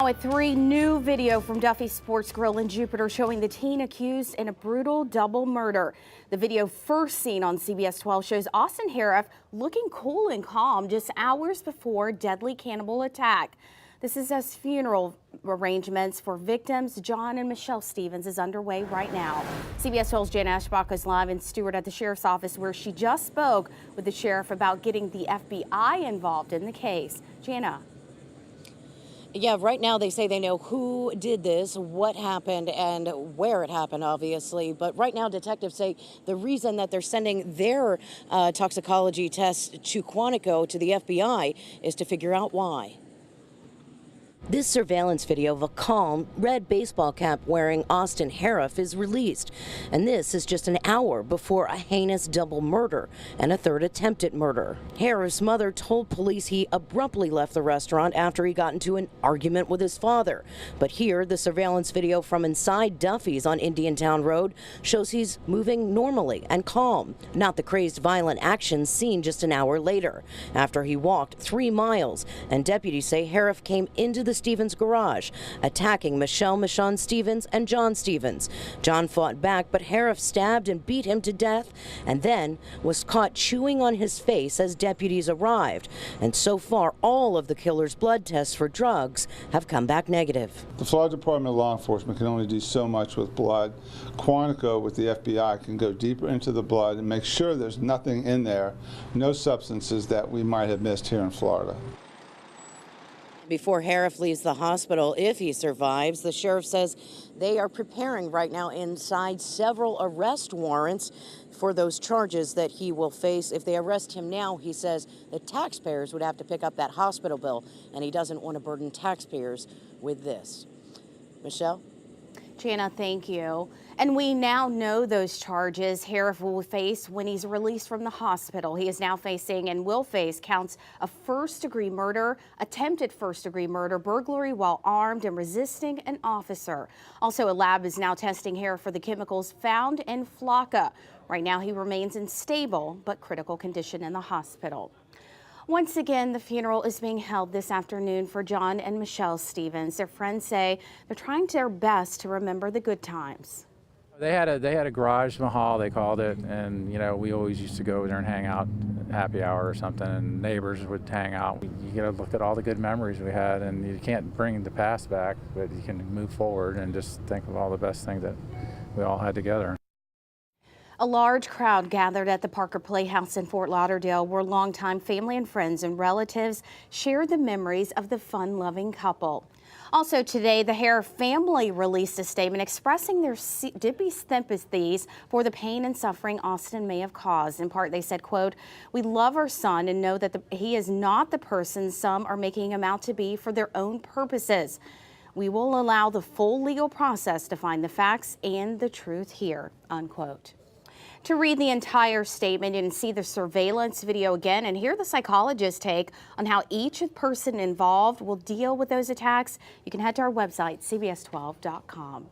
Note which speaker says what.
Speaker 1: With three new video from Duffy Sports Grill in Jupiter showing the teen accused in a brutal double murder. The video first seen on CBS 12 shows Austin Harriff looking cool and calm just hours before deadly cannibal attack. This is as funeral arrangements for victims John and Michelle Stevens is underway right now. CBS 12's Jana Ashbach is live in Stewart at the sheriff's office where she just spoke with the sheriff about getting the FBI involved in the case. Jana.
Speaker 2: Yeah, right now they say they know who did this, what happened, and where it happened, obviously. But right now detectives say the reason that they're sending their toxicology tests to Quantico, to the FBI, is to figure out why. This surveillance video of a calm, red baseball cap wearing Austin Harriff is released. And this is just an hour before a heinous double murder and a third attempted murder. Harriff's mother told police he abruptly left the restaurant after he got into an argument with his father. But here, the surveillance video from inside Duffy's on Indiantown Road shows he's moving normally and calm, not the crazed violent actions seen just an hour later, after he walked 3 miles. And deputies say Harriff came into the Stevens garage, attacking Michelle Stevens and John Stevens. John fought back, but Harriff stabbed and beat him to death and then was caught chewing on his face as deputies arrived. And so far, all of the killer's blood tests for drugs have come back negative.
Speaker 3: The Florida Department of Law Enforcement can only do so much with blood. Quantico with the FBI can go deeper into the blood and make sure there's nothing in there, no substances that we might have missed here in Florida.
Speaker 2: Before Harriff leaves the hospital, if he survives, the sheriff says they are preparing right now inside several arrest warrants for those charges that he will face. If they arrest him now, he says the taxpayers would have to pick up that hospital bill, and he doesn't want to burden taxpayers with this. Michelle?
Speaker 1: Jana, thank you. And we now know those charges Harriff will face when he's released from the hospital. He is now facing and will face counts of first-degree murder, attempted first-degree murder, burglary while armed, and resisting an officer. Also, a lab is now testing Harriff for the chemicals found in Flocka. Right now, he remains in stable but critical condition in the hospital. Once again, the funeral is being held this afternoon for John and Michelle Stevens. Their friends say they're trying their best to remember the good times.
Speaker 4: They had a garage mahal, they called it, and we always used to go there and hang out, happy hour or something, and neighbors would hang out. You gotta look at all the good memories we had, and you can't bring the past back, but you can move forward and just think of all the best things that we all had together.
Speaker 1: A large crowd gathered at the Parker Playhouse in Fort Lauderdale where longtime family and friends and relatives shared the memories of the fun-loving couple. Also today, the Harriff family released a statement expressing their deep sympathies for the pain and suffering Austin may have caused. In part, they said, quote, "We love our son and know that he is not the person some are making him out to be for their own purposes. We will allow the full legal process to find the facts and the truth here," unquote. To read the entire statement and see the surveillance video again and hear the psychologist's take on how each person involved will deal with those attacks, you can head to our website, cbs12.com.